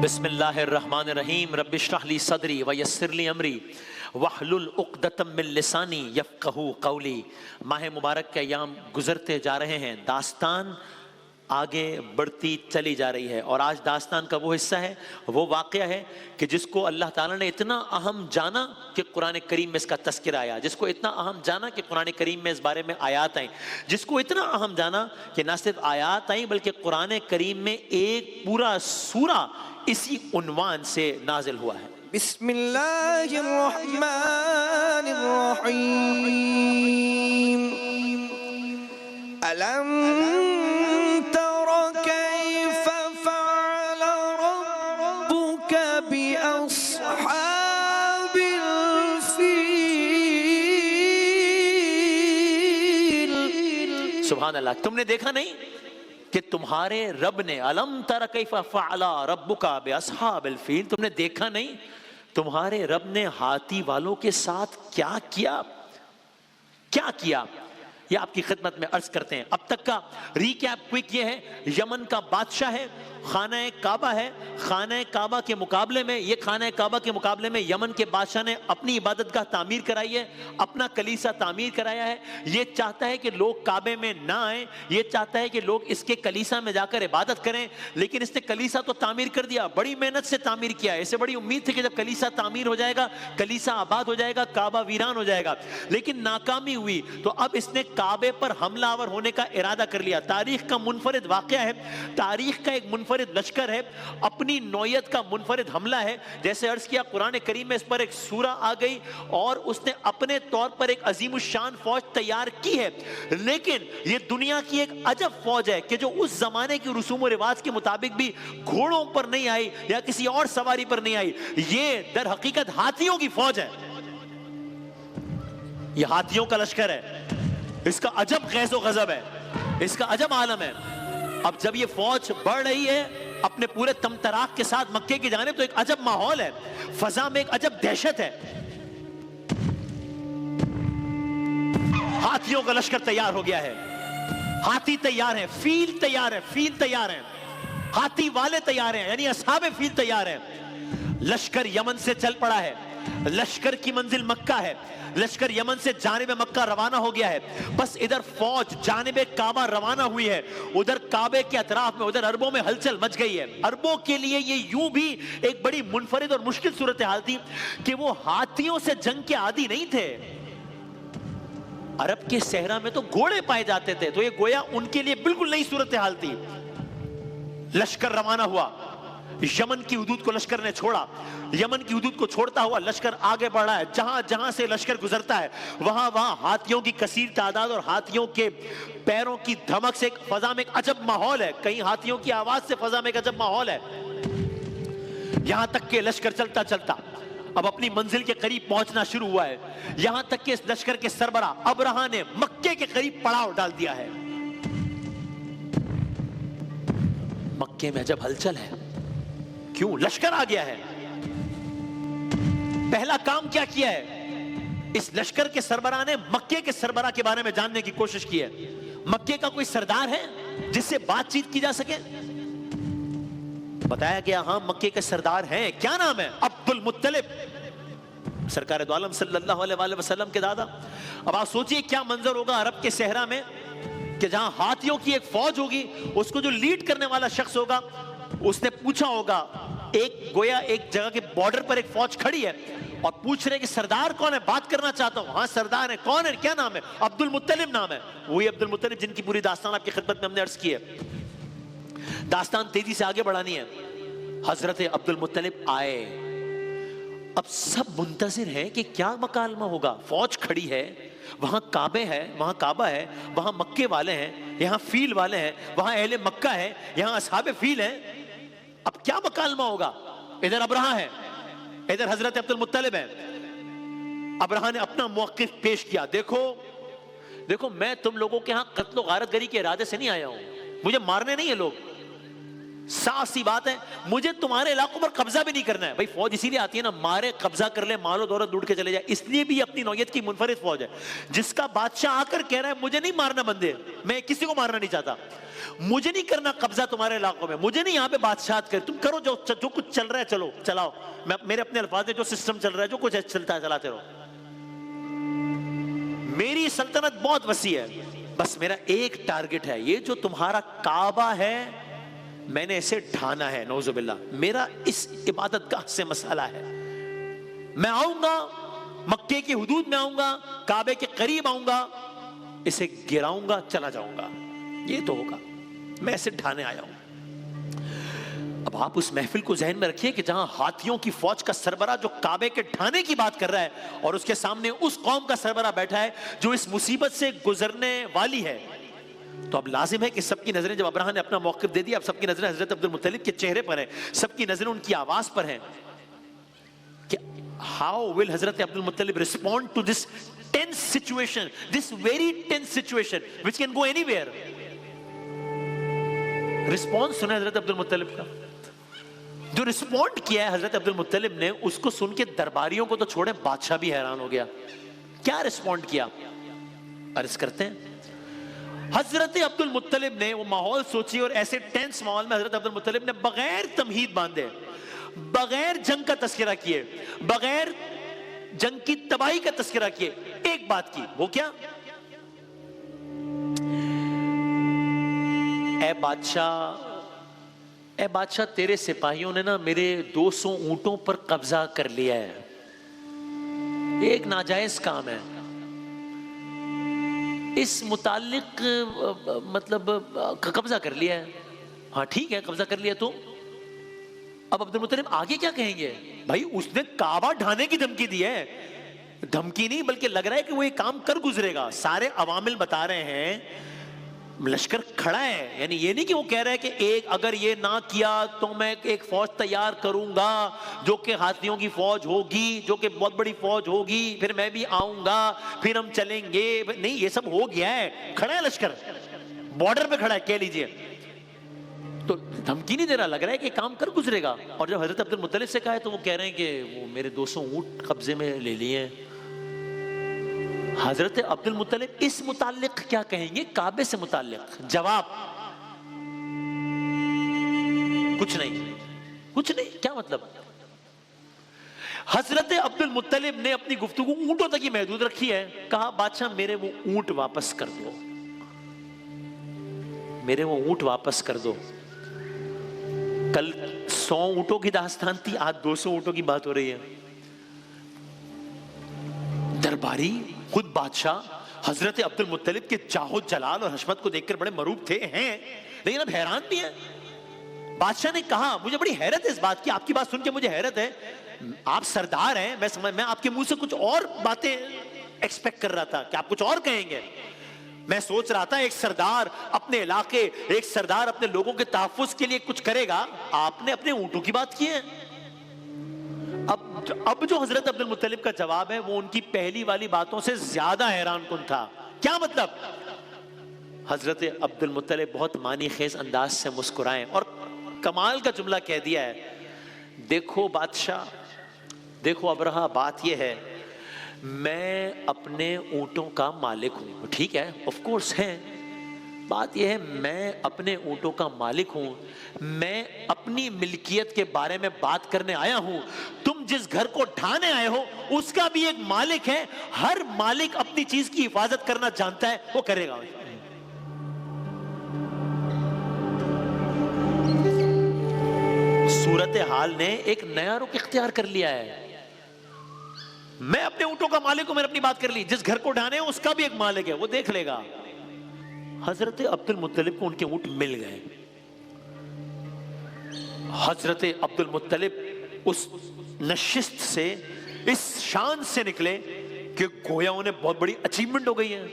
بسم اللہ الرحمن الرحیم رب اشرح لی صدری ویسر لی امری واحلل عقدۃ من لسانی یفقہوا قولی۔ ماہ مبارک کے ایام گزرتے جا رہے ہیں، داستان آگے بڑھتی چلی جا رہی ہے، اور آج داستان کا وہ حصہ ہے، وہ واقعہ ہے کہ جس کو اللہ تعالیٰ نے اتنا اہم جانا کہ قرآن کریم میں اس کا تذکرہ آیا، جس کو اتنا اہم جانا کہ قرآن کریم میں اس بارے میں آیات آئیں، جس کو اتنا اہم جانا کہ نہ صرف آیات آئیں بلکہ قرآن کریم میں ایک پورا سورہ اسی عنوان سے نازل ہوا ہے۔ بسم اللہ الرحمن الرحیم۔ أَلَمْ تَرَ كَيْفَ فَعَلَ رَبُّكَ بِأَصْحَابِ الْفِيلِ۔ سبحان اللہ، تم نے دیکھا نہیں کہ تمہارے رب نے الم تر کیف فعل ربک باصحاب الفیل، تم نے دیکھا نہیں تمہارے رب نے ہاتھی والوں کے ساتھ کیا کیا؟ یہ آپ کی خدمت میں عرض کرتے ہیں۔ اب تک کا ریکیپ کوئک یہ ہے، یمن کا بادشاہ ہے، خانہ کعبہ ہے، خانہ کعبہ کے مقابلے میں یمن کے بادشاہ نے اپنی عبادت گاہ تعمیر کرائی ہے، اپنا کلیسا تعمیر کرایا ہے۔ یہ چاہتا ہے کہ لوگ کعبے میں نہ آئیں، یہ چاہتا ہے کہ لوگ اس کے کلیسا میں جا کر عبادت کریں، لیکن اس نے کلیسا تو تعمیر کر دیا، بڑی محنت سے تعمیر کیا ہے، اسے بڑی امید تھی کہ جب کلیسا تعمیر ہو جائے گا، کلیسا آباد ہو جائے گا، کعبہ ویران ہو جائے گا، لیکن ناکامی ہوئی۔ تو اب اس نے کعبے پر حملہ آور ہونے کا ارادہ کر لیا۔ تاریخ کا منفرد واقعہ ہے، تاریخ کا ایک منفرد لشکر ہے، اپنی نوعیت کا منفرد حملہ ہے۔ جیسے عرض کیا قرآن کریم میں اس پر ایک سورہ آ گئی اور اس نے اپنے طور پر ایک عظیم الشان فوج تیار کی ہے، لیکن یہ دنیا کی ایک عجب فوج ہے کہ جو اس زمانے کی رسوم و رواج کے مطابق بھی گھوڑوں پر نہیں آئی یا کسی اور سواری پر نہیں آئی، یہ در حقیقت ہاتھیوں کی فوج ہے، یہ ہاتھیوں کا لشکر ہے، اس کا عجب غیظ و غضب ہے، اس کا عجب عالم ہے۔ اب جب یہ فوج بڑھ رہی ہے اپنے پورے تمطراق کے ساتھ مکے کی جانب، تو ایک عجب ماحول ہے، فضا میں ایک عجب دہشت ہے۔ ہاتھیوں کا لشکر تیار ہو گیا ہے، ہاتھی تیار ہیں، فیل تیار ہیں، ہاتھی والے تیار ہیں، یعنی اصحاب فیل تیار ہیں۔ لشکر یمن سے چل پڑا ہے، لشکر کی منزل مکہ ہے، لشکر یمن سے جانب مکہ روانہ ہو گیا ہے، بس ادھر فوج جانب کعبہ روانہ ہوئی ہے، ادھر کعبے کے اطراف میں، ادھر عربوں میں ہلچل مچ گئی ہے۔ عربوں کے لیے یہ یوں بھی ایک بڑی منفرد اور مشکل صورتحال تھی کہ وہ ہاتھیوں سے جنگ کے عادی نہیں تھے۔ عرب کے صحرا میں تو گھوڑے پائے جاتے تھے، تو یہ گویا ان کے لیے بالکل نئی صورتحال تھی۔ لشکر روانہ ہوا، یمن کی حدود کو لشکر نے چھوڑا، یمن کی حدود کو چھوڑتا ہوا لشکر آگے بڑھ رہا ہے، جہاں جہاں سے لشکر گزرتا ہے وہاں وہاں ہاتھیوں کی کثیر تعداد اور ہاتھیوں کے پیروں کی دھمک سے ایک فضا میں ایک عجب ماحول ہے، کہیں ہاتھیوں کی آواز سے فضا میں ایک عجب ماحول ہے، یہاں تک کہ لشکر چلتا چلتا اب اپنی منزل کے قریب پہنچنا شروع ہوا ہے، یہاں تک کہ اس لشکر کے سربراہ ابرہہ نے مکے کے قریب پڑاؤ ڈال دیا ہے۔ مکے میں عجب ہلچل ہے، کیوں؟ لشکر آ گیا ہے۔ پہلا کام کیا کیا ہے؟ اس لشکر کے سربراہ نے مکے کے سربراہ کے بارے میں جاننے کی کوشش کی ہے۔ مکے کا کوئی سردار ہے جس سے بات چیت کی جا سکے؟ بتایا گیا ہاں مکے کے سردار ہیں، کیا نام ہے؟ عبد المطلب، سرکار دو عالم صلی اللہ علیہ وسلم کے دادا۔ اب آپ سوچئے کیا منظر ہوگا عرب کے صحرا میں کہ جہاں ہاتھیوں کی ایک فوج ہوگی، اس کو جو لیڈ کرنے والا شخص ہوگا اس نے پوچھا ہوگا، گویا ایک جگہ کے بارڈر پر ایک فوج کھڑی ہے اور پوچھ رہے کہ سردار کون ہے، بات کرنا چاہتا ہوں۔ ہاں سردار ہے، کون ہے، کیا نام ہے؟ عبد المطلب نام ہے، وہی عبد المطلب جن کی پوری داستان آپ کی خدمت میں ہم نے عرض کی ہے۔ داستان تیزی سے آگے بڑھانی ہے۔ حضرت عبد المطلب آئے، اب سب منتظر ہیں کہ کیا مکالمہ ہوگا، فوج کھڑی ہے، وہاں کعبہ ہے، وہاں مکے والے ہیں، یہاں فیل والے ہیں، وہاں اہل مکہ ہے، یہاں اصحاب فیل ہیں، اب کیا مکالمہ ہوگا؟ ادھر ابرہہ ہے، ادھر حضرت عبد المطلب ہے۔ ابرہہ نے اپنا موقف پیش کیا، دیکھو میں تم لوگوں کے ہاں قتل و غارت گری کے ارادے سے نہیں آیا ہوں، مجھے مارنے نہیں ہیں لوگ، صاف سی بات ہے، مجھے تمہارے علاقوں پر قبضہ بھی نہیں کرنا ہے. بھائی فوج اسی لیے آتی ہے نا، مارے قبضہ کر لے، مال و دولت لوٹ کے چلے جائے. اس لیے بھی اپنی نوعیت کی منفرد فوج ہے، جس کا بادشاہ آ کر کہہ رہا ہے مجھے نہیں مارنا بندے، میں کسی کو مارنا نہیں چاہتا، مجھے نہیں کرنا قبضہ تمہارے علاقوں میں، مجھے نہیں یہاں پہ بادشاہت کر، تم کرو جو کچھ چل رہا ہے چلو چلاؤ، میرے اپنے الفاظ ہے، جو سسٹم چل رہا ہے جو کچھ چلتا ہے چلاتے رہو. میری سلطنت بہت وسیع ہے، بس میرا ایک ٹارگٹ ہے، یہ جو تمہارا کعبہ ہے میں نے اسے ڈھانا ہے، نعوذ باللہ، میرا اس عبادت گاہ سے مسئلہ ہے. میں آؤں گا مکے کی حدود میں، آؤں گا کعبے کے قریب، آؤں گا اسے گراؤں گا، چلا جاؤں گا، یہ تو ہوگا، میں اسے ڈھانے آیا ہوں. اب آپ اس محفل کو ذہن میں رکھیے کہ جہاں ہاتھیوں کی فوج کا سربراہ جو کعبے کے ڈھانے کی بات کر رہا ہے، اور اس کے سامنے اس قوم کا سربراہ بیٹھا ہے جو اس مصیبت سے گزرنے والی ہے، تو اب لازم ہے کہ سب کی نظریں، جب ابراہ نے اپنا موقف دے دیا، اب سب کی نظریں حضرت عبد المطلب کے چہرے پر ہیں، سب کی نظریں ان کی آواز پر ہیں کہ how will حضرت عبد المطلب respond to this tense situation, this very tense situation which can go anywhere. Response سنا حضرت عبد المطلب کا، جو رسپونڈ کیا ہے حضرت عبد المطلب نے، اس کو سن کے درباریوں کو تو چھوڑے، بادشاہ بھی حیران ہو گیا. کیا رسپونڈ کیا؟ عرض کرتے ہیں حضرت عبد المطلب نے وہ ماحول سوچی، اور ایسے ٹینس ماحول میں حضرت عبد المطلب نے بغیر تمہید باندھے، بغیر جنگ کا تذکرہ کیے، بغیر جنگ کی تباہی کا تذکرہ کیے، ایک بات کی. وہ کیا؟ اے بادشاہ تیرے سپاہیوں نے نا میرے 200 اونٹوں پر قبضہ کر لیا ہے، ایک ناجائز کام ہے، اس متعلق مطلب قبضہ کر لیا ہے. ہاں ٹھیک ہے قبضہ کر لیا، تو اب عبد المطلب آگے کیا کہیں گے؟ بھائی اس نے کعبہ ڈھانے کی دھمکی دی ہے، دھمکی نہیں بلکہ لگ رہا ہے کہ وہ یہ کام کر گزرے گا. سارے عوامل بتا رہے ہیں، لشکر کھڑا ہے، یعنی یہ نہیں کہ وہ کہہ رہا ہے کہ ایک اگر یہ نہ کیا تو میں ایک فوج تیار کروں گا جو کہ ہاتھیوں کی فوج ہوگی، جو کہ بہت بڑی فوج ہوگی، پھر میں بھی آؤں گا، پھر ہم چلیں گے. نہیں، یہ سب ہو گیا ہے، کھڑا ہے لشکر، بارڈر پہ کھڑا ہے کہہ لیجئے، تو دھمکی نہیں دے رہا، لگ رہا ہے کہ کام کر گزرے گا. اور جب حضرت عبد المطلب سے کہا ہے تو وہ کہہ رہے ہیں کہ وہ میرے 200 اونٹ قبضے میں لے لیے ہیں. حضرت عبد المطلب اس متعلق کیا کہیں گے؟ کعبے سے متعلق جواب کچھ نہیں. کیا مطلب؟ حضرت عبد المطلب نے اپنی گفتگو اونٹوں تک ہی محدود رکھی ہے. کہا بادشاہ میرے وہ اونٹ واپس کر دو، میرے وہ اونٹ واپس کر دو. کل 100 اونٹوں کی داستان تھی، آج 200 اونٹوں کی بات ہو رہی ہے. درباری خود بادشاہ حضرت عبد المطلب کے جاہ و جلال اور حشمت کو دیکھ کر بڑے مروب تھے ہیں، لیکن اب حیران بھی ہیں. بادشاہ نے کہا مجھے بڑی حیرت ہے اس بات کی، آپ کی بات سن کے مجھے حیرت ہے، آپ سردار ہیں، میں آپ کے منہ سے کچھ اور باتیں ایکسپیکٹ کر رہا تھا کہ آپ کچھ اور کہیں گے. میں سوچ رہا تھا ایک سردار اپنے علاقے، ایک سردار اپنے لوگوں کے تحفظ کے لیے کچھ کرے گا، آپ نے اپنے اونٹوں کی بات کی ہے. اب جو حضرت عبد المطلب کا جواب ہے وہ ان کی پہلی والی باتوں سے زیادہ حیران کن تھا. کیا مطلب؟ حضرت عبد المطلب بہت معنی خیز انداز سے مسکرائیں اور کمال کا جملہ کہہ دیا ہے، دیکھو بادشاہ، دیکھو ابرہا، بات یہ ہے میں اپنے اونٹوں کا مالک ہوں. ٹھیک ہے، آف کورس ہے، بات یہ ہے میں اپنے اونٹوں کا مالک ہوں، میں اپنی ملکیت کے بارے میں بات کرنے آیا ہوں. تم جس گھر کو ڈھانے آئے ہو اس کا بھی ایک مالک ہے، ہر مالک اپنی چیز کی حفاظت کرنا جانتا ہے، وہ کرے گا. صورتحال نے ایک نیا رخ اختیار کر لیا ہے. میں اپنے اونٹوں کا مالک ہوں، میں نے اپنی بات کر لی، جس گھر کو ڈھانے اس کا بھی ایک مالک ہے، وہ دیکھ لے گا. حضرت عبد المطلب کو ان کے اونٹ مل گئے. حضرت عبد المطلب اس نشست سے اس شان سے نکلے کہ گویا انہیں بہت بڑی اچیومنٹ ہو گئی ہے.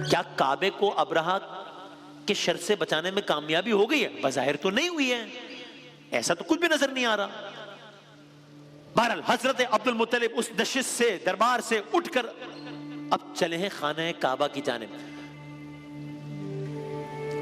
کیا کعبے کو ابرہا کے شر سے بچانے میں کامیابی ہو گئی ہے؟ بظاہر تو نہیں ہوئی ہے، ایسا تو کچھ بھی نظر نہیں آ رہا. بہرحال حضرت عبد المطلب اس نشست سے، دربار سے اٹھ کر اب چلے ہیں خانہ کعبہ کی جانب.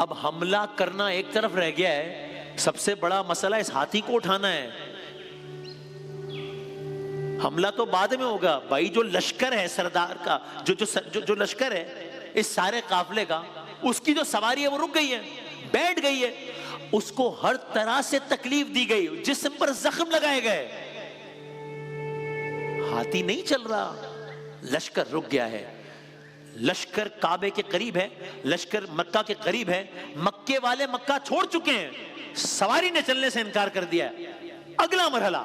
اب حملہ کرنا ایک طرف رہ گیا ہے، سب سے بڑا مسئلہ اس ہاتھی کو اٹھانا ہے. حملہ تو بعد میں ہوگا بھائی. جو لشکر ہے سردار کا، جو لشکر ہے اس سارے قافلے کا، اس کی جو سواری ہے وہ رک گئی ہے، بیٹھ گئی ہے. اس کو ہر طرح سے تکلیف دی گئی، جسم پر زخم لگائے گئے. ہاتھی نہیں چل رہا، لشکر رک گیا ہے. لشکر کعبے کے قریب ہے، لشکر مکہ کے قریب ہے. مکے والے مکہ چھوڑ چکے ہیں، سواری نے چلنے سے انکار کر دیا ہے. اگلا مرحلہ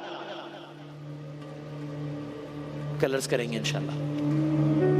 کلرز کریں گے انشاءاللہ.